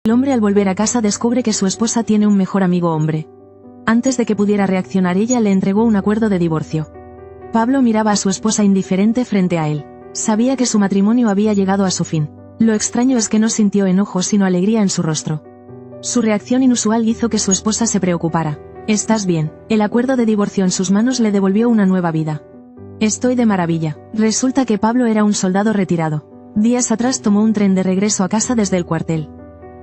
El hombre al volver a casa descubre que su esposa tiene un mejor amigo hombre. Antes de que pudiera reaccionar, ella le entregó un acuerdo de divorcio. Pablo miraba a su esposa indiferente frente a él. Sabía que su matrimonio había llegado a su fin. Lo extraño es que no sintió enojo sino alegría en su rostro. Su reacción inusual hizo que su esposa se preocupara. «¿Estás bien?». El acuerdo de divorcio en sus manos le devolvió una nueva vida. «Estoy de maravilla». Resulta que Pablo era un soldado retirado. Días atrás tomó un tren de regreso a casa desde el cuartel.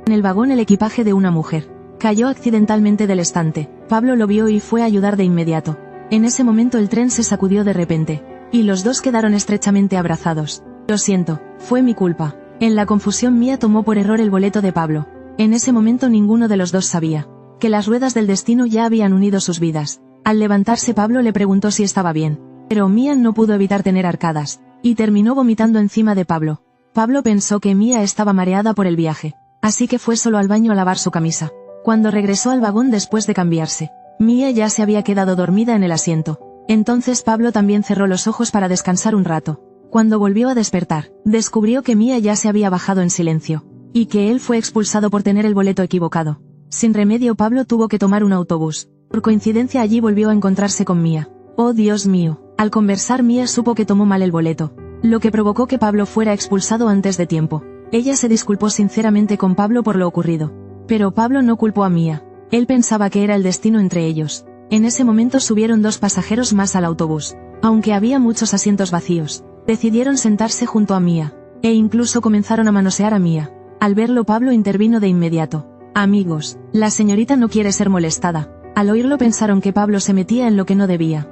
En el vagón el equipaje de una mujer. Cayó accidentalmente del estante. Pablo lo vio y fue a ayudar de inmediato. En ese momento el tren se sacudió de repente. Y los dos quedaron estrechamente abrazados. «Lo siento, fue mi culpa». En la confusión Mía tomó por error el boleto de Pablo. En ese momento ninguno de los dos sabía que las ruedas del destino ya habían unido sus vidas. Al levantarse Pablo le preguntó si estaba bien. Pero Mía no pudo evitar tener arcadas. Y terminó vomitando encima de Pablo. Pablo pensó que Mía estaba mareada por el viaje. Así que fue solo al baño a lavar su camisa. Cuando regresó al vagón después de cambiarse, Mía ya se había quedado dormida en el asiento. Entonces Pablo también cerró los ojos para descansar un rato. Cuando volvió a despertar, descubrió que Mía ya se había bajado en silencio. Y que él fue expulsado por tener el boleto equivocado. Sin remedio Pablo tuvo que tomar un autobús. Por coincidencia allí volvió a encontrarse con Mía. Oh Dios mío. Al conversar Mía supo que tomó mal el boleto. Lo que provocó que Pablo fuera expulsado antes de tiempo. Ella se disculpó sinceramente con Pablo por lo ocurrido. Pero Pablo no culpó a Mía. Él pensaba que era el destino entre ellos. En ese momento subieron 2 pasajeros más al autobús. Aunque había muchos asientos vacíos, decidieron sentarse junto a Mía. E incluso comenzaron a manosear a Mía. Al verlo Pablo intervino de inmediato. «Amigos, la señorita no quiere ser molestada». Al oírlo pensaron que Pablo se metía en lo que no debía.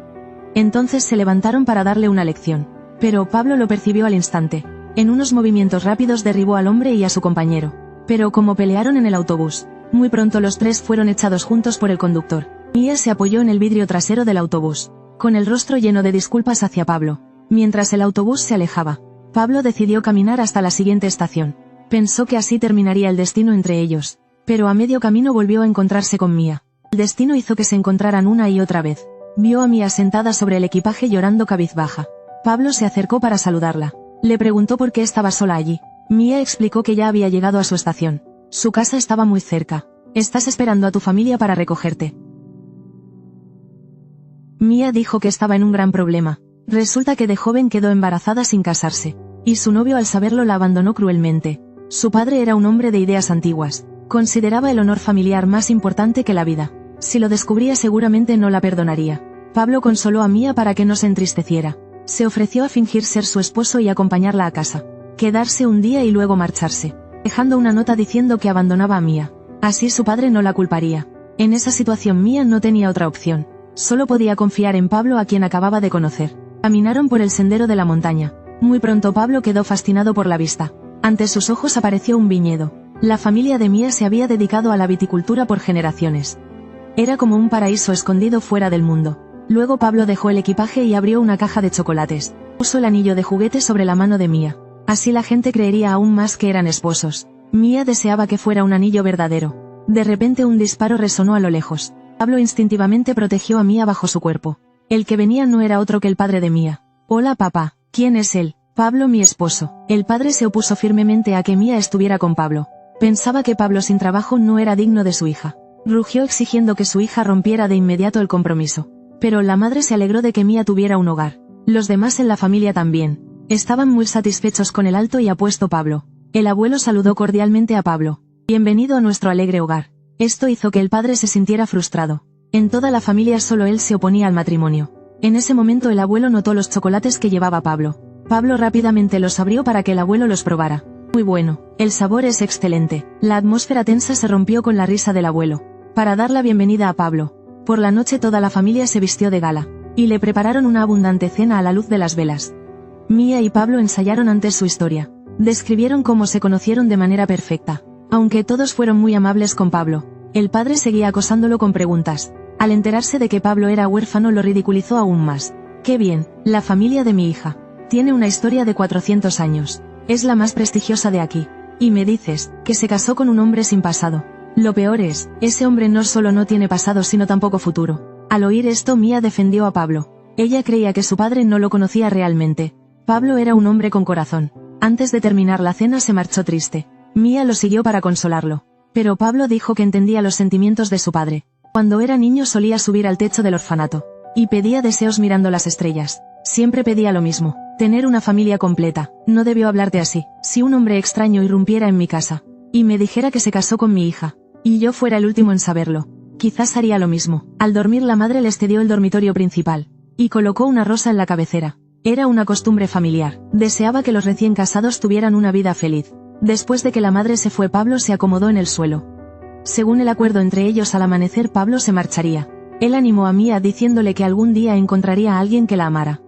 Entonces se levantaron para darle una lección. Pero Pablo lo percibió al instante. En unos movimientos rápidos derribó al hombre y a su compañero. Pero como pelearon en el autobús, muy pronto los tres fueron echados juntos por el conductor. Mía se apoyó en el vidrio trasero del autobús, con el rostro lleno de disculpas hacia Pablo. Mientras el autobús se alejaba, Pablo decidió caminar hasta la siguiente estación. Pensó que así terminaría el destino entre ellos. Pero a medio camino volvió a encontrarse con Mía. El destino hizo que se encontraran una y otra vez. Vio a Mía sentada sobre el equipaje llorando cabizbaja. Pablo se acercó para saludarla. Le preguntó por qué estaba sola allí. Mía explicó que ya había llegado a su estación. Su casa estaba muy cerca. «Estás esperando a tu familia para recogerte». Mía dijo que estaba en un gran problema. Resulta que de joven quedó embarazada sin casarse. Y su novio al saberlo la abandonó cruelmente. Su padre era un hombre de ideas antiguas. Consideraba el honor familiar más importante que la vida. Si lo descubría seguramente no la perdonaría. Pablo consoló a Mía para que no se entristeciera. Se ofreció a fingir ser su esposo y acompañarla a casa. Quedarse un día y luego marcharse, dejando una nota diciendo que abandonaba a Mía. Así su padre no la culparía. En esa situación Mía no tenía otra opción. Solo podía confiar en Pablo, a quien acababa de conocer. Caminaron por el sendero de la montaña. Muy pronto Pablo quedó fascinado por la vista. Ante sus ojos apareció un viñedo. La familia de Mía se había dedicado a la viticultura por generaciones. Era como un paraíso escondido fuera del mundo. Luego Pablo dejó el equipaje y abrió una caja de chocolates. Puso el anillo de juguete sobre la mano de Mía. Así la gente creería aún más que eran esposos. Mía deseaba que fuera un anillo verdadero. De repente un disparo resonó a lo lejos. Pablo instintivamente protegió a Mía bajo su cuerpo. El que venía no era otro que el padre de Mía. «Hola papá». «¿Quién es él?» «Pablo, mi esposo». El padre se opuso firmemente a que Mía estuviera con Pablo. Pensaba que Pablo sin trabajo no era digno de su hija. Rugió exigiendo que su hija rompiera de inmediato el compromiso. Pero la madre se alegró de que Mía tuviera un hogar. Los demás en la familia también. Estaban muy satisfechos con el alto y apuesto Pablo. El abuelo saludó cordialmente a Pablo. «Bienvenido a nuestro alegre hogar». Esto hizo que el padre se sintiera frustrado. En toda la familia solo él se oponía al matrimonio. En ese momento el abuelo notó los chocolates que llevaba Pablo. Pablo rápidamente los abrió para que el abuelo los probara. «Muy bueno, el sabor es excelente». La atmósfera tensa se rompió con la risa del abuelo. Para dar la bienvenida a Pablo, por la noche toda la familia se vistió de gala. Y le prepararon una abundante cena a la luz de las velas. Mía y Pablo ensayaron antes su historia. Describieron cómo se conocieron de manera perfecta. Aunque todos fueron muy amables con Pablo, el padre seguía acosándolo con preguntas. Al enterarse de que Pablo era huérfano lo ridiculizó aún más. «Qué bien, la familia de mi hija. Tiene una historia de 400 años. Es la más prestigiosa de aquí. Y me dices, que se casó con un hombre sin pasado. Lo peor es, ese hombre no solo no tiene pasado sino tampoco futuro». Al oír esto Mía defendió a Pablo. Ella creía que su padre no lo conocía realmente. Pablo era un hombre con corazón. Antes de terminar la cena se marchó triste. Mía lo siguió para consolarlo. Pero Pablo dijo que entendía los sentimientos de su padre. Cuando era niño solía subir al techo del orfanato. Y pedía deseos mirando las estrellas. Siempre pedía lo mismo, tener una familia completa. No debió hablarte así. Si un hombre extraño irrumpiera en mi casa y me dijera que se casó con mi hija, y yo fuera el último en saberlo, quizás haría lo mismo. Al dormir la madre les cedió el dormitorio principal y colocó una rosa en la cabecera. Era una costumbre familiar. Deseaba que los recién casados tuvieran una vida feliz. Después de que la madre se fue, Pablo se acomodó en el suelo. Según el acuerdo entre ellos, al amanecer Pablo se marcharía. Él animó a Mía diciéndole que algún día encontraría a alguien que la amara.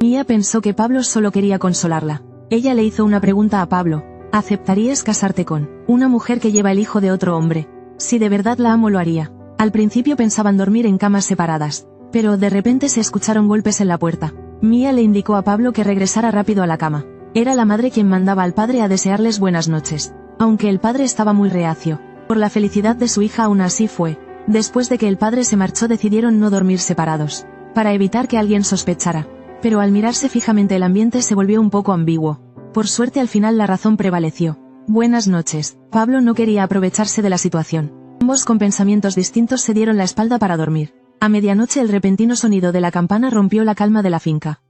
Mía pensó que Pablo solo quería consolarla. Ella le hizo una pregunta a Pablo: ¿aceptarías casarte con una mujer que lleva el hijo de otro hombre? Si de verdad la amo, lo haría. Al principio pensaban dormir en camas separadas, pero de repente se escucharon golpes en la puerta. Mía le indicó a Pablo que regresara rápido a la cama. Era la madre quien mandaba al padre a desearles buenas noches. Aunque el padre estaba muy reacio por la felicidad de su hija, aún así fue. Después de que el padre se marchó, decidieron no dormir separados, para evitar que alguien sospechara. Pero al mirarse fijamente el ambiente se volvió un poco ambiguo. Por suerte al final la razón prevaleció. Buenas noches. Pablo no quería aprovecharse de la situación. Ambos, con pensamientos distintos, se dieron la espalda para dormir. A medianoche el repentino sonido de la campana rompió la calma de la finca.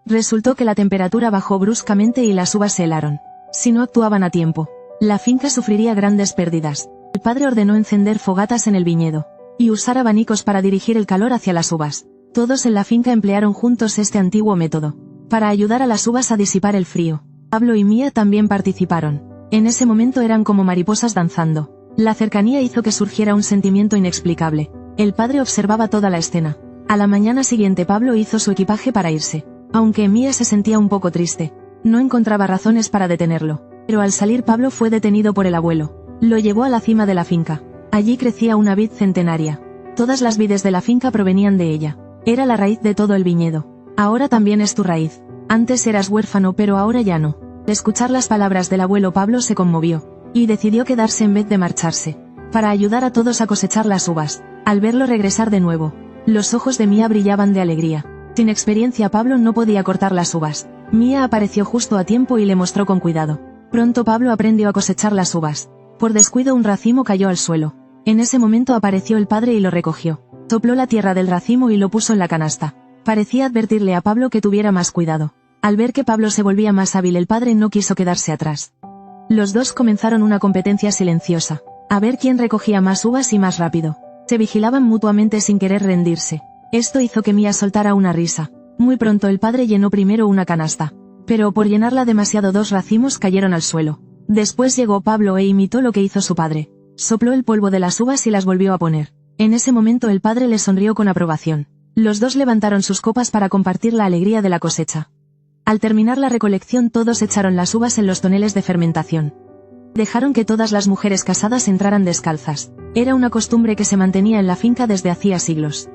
Resultó que la temperatura bajó bruscamente y las uvas se helaron. Si no actuaban a tiempo, la finca sufriría grandes pérdidas. El padre ordenó encender fogatas en el viñedo y usar abanicos para dirigir el calor hacia las uvas. Todos en la finca emplearon juntos este antiguo método para ayudar a las uvas a disipar el frío. Pablo y Mía también participaron. En ese momento eran como mariposas danzando. La cercanía hizo que surgiera un sentimiento inexplicable. El padre observaba toda la escena. A la mañana siguiente Pablo hizo su equipaje para irse. Aunque Mía se sentía un poco triste, no encontraba razones para detenerlo. Pero al salir Pablo fue detenido por el abuelo. Lo llevó a la cima de la finca. Allí crecía una vid centenaria. Todas las vides de la finca provenían de ella. Era la raíz de todo el viñedo. Ahora también es tu raíz. Antes eras huérfano, pero ahora ya no. Al escuchar las palabras del abuelo, Pablo se conmovió y decidió quedarse en vez de marcharse, para ayudar a todos a cosechar las uvas. Al verlo regresar de nuevo, los ojos de Mía brillaban de alegría. Sin experiencia, Pablo no podía cortar las uvas. Mía apareció justo a tiempo y le mostró con cuidado. Pronto Pablo aprendió a cosechar las uvas. Por descuido un racimo cayó al suelo. En ese momento apareció el padre y lo recogió. Sopló la tierra del racimo y lo puso en la canasta. Parecía advertirle a Pablo que tuviera más cuidado. Al ver que Pablo se volvía más hábil, el padre no quiso quedarse atrás. Los dos comenzaron una competencia silenciosa, a ver quién recogía más uvas y más rápido. Se vigilaban mutuamente sin querer rendirse. Esto hizo que Mía soltara una risa. Muy pronto el padre llenó primero una canasta, pero por llenarla demasiado 2 racimos cayeron al suelo. Después llegó Pablo e imitó lo que hizo su padre. Sopló el polvo de las uvas y las volvió a poner. En ese momento el padre le sonrió con aprobación. Los dos levantaron sus copas para compartir la alegría de la cosecha. Al terminar la recolección, todos echaron las uvas en los toneles de fermentación. Dejaron que todas las mujeres casadas entraran descalzas. Era una costumbre que se mantenía en la finca desde hacía siglos.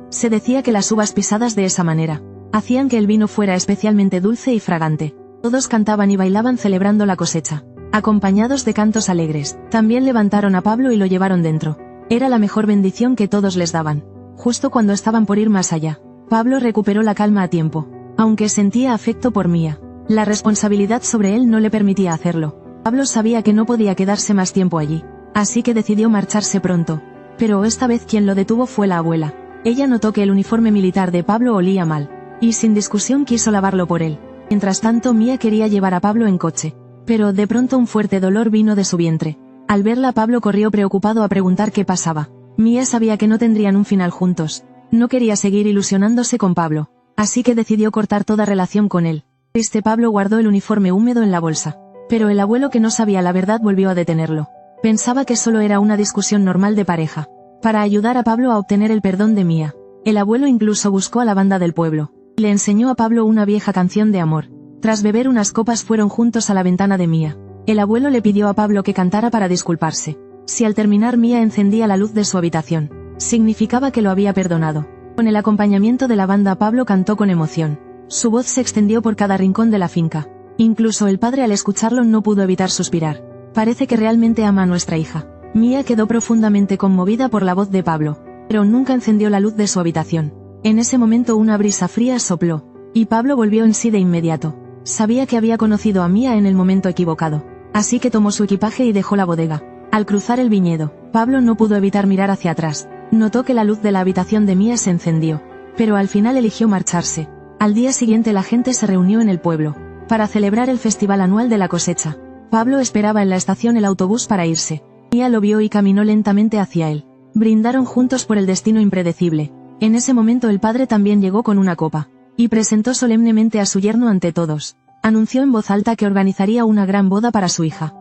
Se decía que las uvas pisadas de esa manera hacían que el vino fuera especialmente dulce y fragante. Todos cantaban y bailaban celebrando la cosecha, acompañados de cantos alegres. También levantaron a Pablo y lo llevaron dentro. Era la mejor bendición que todos les daban. Justo cuando estaban por ir más allá, Pablo recuperó la calma a tiempo. Aunque sentía afecto por Mía, la responsabilidad sobre él no le permitía hacerlo. Pablo sabía que no podía quedarse más tiempo allí, así que decidió marcharse pronto. Pero esta vez quien lo detuvo fue la abuela. Ella notó que el uniforme militar de Pablo olía mal, y sin discusión quiso lavarlo por él. Mientras tanto, Mía quería llevar a Pablo en coche, pero de pronto un fuerte dolor vino de su vientre. Al verla, Pablo corrió preocupado a preguntar qué pasaba. Mía sabía que no tendrían un final juntos. No quería seguir ilusionándose con Pablo, así que decidió cortar toda relación con él. Triste, Pablo guardó el uniforme húmedo en la bolsa. Pero el abuelo, que no sabía la verdad, volvió a detenerlo. Pensaba que solo era una discusión normal de pareja. Para ayudar a Pablo a obtener el perdón de Mía, el abuelo incluso buscó a la banda del pueblo. Le enseñó a Pablo una vieja canción de amor. Tras beber unas copas fueron juntos a la ventana de Mía. El abuelo le pidió a Pablo que cantara para disculparse. Si al terminar Mía encendía la luz de su habitación, significaba que lo había perdonado. Con el acompañamiento de la banda, Pablo cantó con emoción. Su voz se extendió por cada rincón de la finca. Incluso el padre, al escucharlo, no pudo evitar suspirar. Parece que realmente ama a nuestra hija. Mía quedó profundamente conmovida por la voz de Pablo, pero nunca encendió la luz de su habitación. En ese momento una brisa fría sopló, y Pablo volvió en sí de inmediato. Sabía que había conocido a Mía en el momento equivocado, así que tomó su equipaje y dejó la bodega. Al cruzar el viñedo, Pablo no pudo evitar mirar hacia atrás. Notó que la luz de la habitación de Mía se encendió. Pero al final eligió marcharse. Al día siguiente la gente se reunió en el pueblo para celebrar el festival anual de la cosecha. Pablo esperaba en la estación el autobús para irse. Mía lo vio y caminó lentamente hacia él. Brindaron juntos por el destino impredecible. En ese momento el padre también llegó con una copa y presentó solemnemente a su yerno ante todos. Anunció en voz alta que organizaría una gran boda para su hija.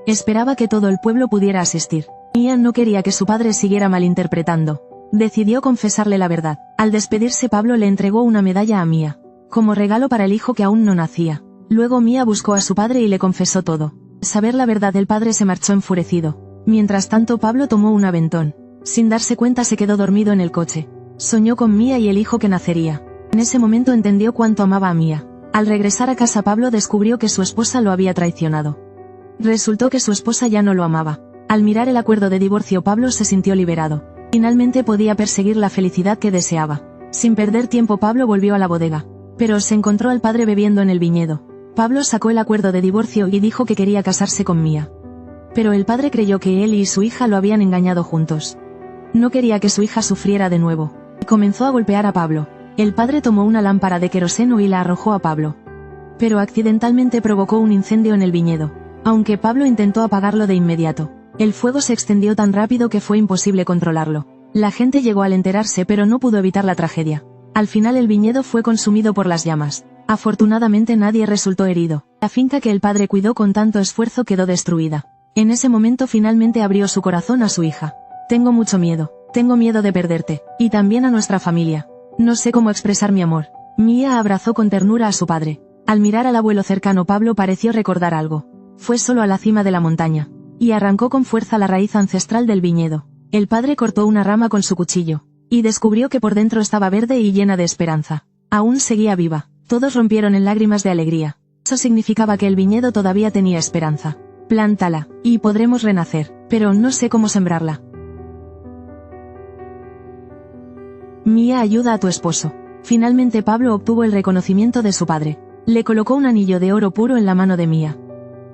Esperaba que todo el pueblo pudiera asistir. Mía no quería que su padre siguiera malinterpretando. Decidió confesarle la verdad. Al despedirse Pablo le entregó una medalla a Mía, como regalo para el hijo que aún no nacía. Luego Mía buscó a su padre y le confesó todo. Al saber la verdad el padre se marchó enfurecido. Mientras tanto Pablo tomó un aventón. Sin darse cuenta se quedó dormido en el coche. Soñó con Mía y el hijo que nacería. En ese momento entendió cuánto amaba a Mía. Al regresar a casa Pablo descubrió que su esposa lo había traicionado. Resultó que su esposa ya no lo amaba. Al mirar el acuerdo de divorcio Pablo se sintió liberado. Finalmente podía perseguir la felicidad que deseaba. Sin perder tiempo Pablo volvió a la bodega. Pero se encontró al padre bebiendo en el viñedo. Pablo sacó el acuerdo de divorcio y dijo que quería casarse con Mía. Pero el padre creyó que él y su hija lo habían engañado juntos. No quería que su hija sufriera de nuevo. Y comenzó a golpear a Pablo. El padre tomó una lámpara de queroseno y la arrojó a Pablo. Pero accidentalmente provocó un incendio en el viñedo. Aunque Pablo intentó apagarlo de inmediato, el fuego se extendió tan rápido que fue imposible controlarlo. La gente llegó al enterarse pero no pudo evitar la tragedia. Al final el viñedo fue consumido por las llamas. Afortunadamente nadie resultó herido. La finca que el padre cuidó con tanto esfuerzo quedó destruida. En ese momento finalmente abrió su corazón a su hija. Tengo mucho miedo. Tengo miedo de perderte. Y también a nuestra familia. No sé cómo expresar mi amor. Mía abrazó con ternura a su padre. Al mirar al abuelo cercano Pablo pareció recordar algo. Fue solo a la cima de la montaña. Y arrancó con fuerza la raíz ancestral del viñedo. El padre cortó una rama con su cuchillo. Y descubrió que por dentro estaba verde y llena de esperanza. Aún seguía viva. Todos rompieron en lágrimas de alegría. Eso significaba que el viñedo todavía tenía esperanza. Plántala, y podremos renacer. Pero no sé cómo sembrarla. Mía ayuda a tu esposo. Finalmente Pablo obtuvo el reconocimiento de su padre. Le colocó un anillo de oro puro en la mano de Mía.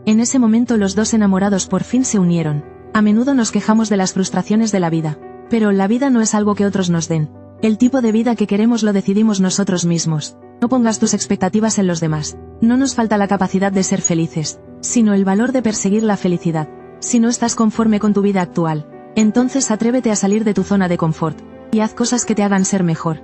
En ese momento los dos enamorados por fin se unieron. A menudo nos quejamos de las frustraciones de la vida. Pero la vida no es algo que otros nos den. El tipo de vida que queremos lo decidimos nosotros mismos. No pongas tus expectativas en los demás. No nos falta la capacidad de ser felices, sino el valor de perseguir la felicidad. Si no estás conforme con tu vida actual, entonces atrévete a salir de tu zona de confort. Y haz cosas que te hagan ser mejor.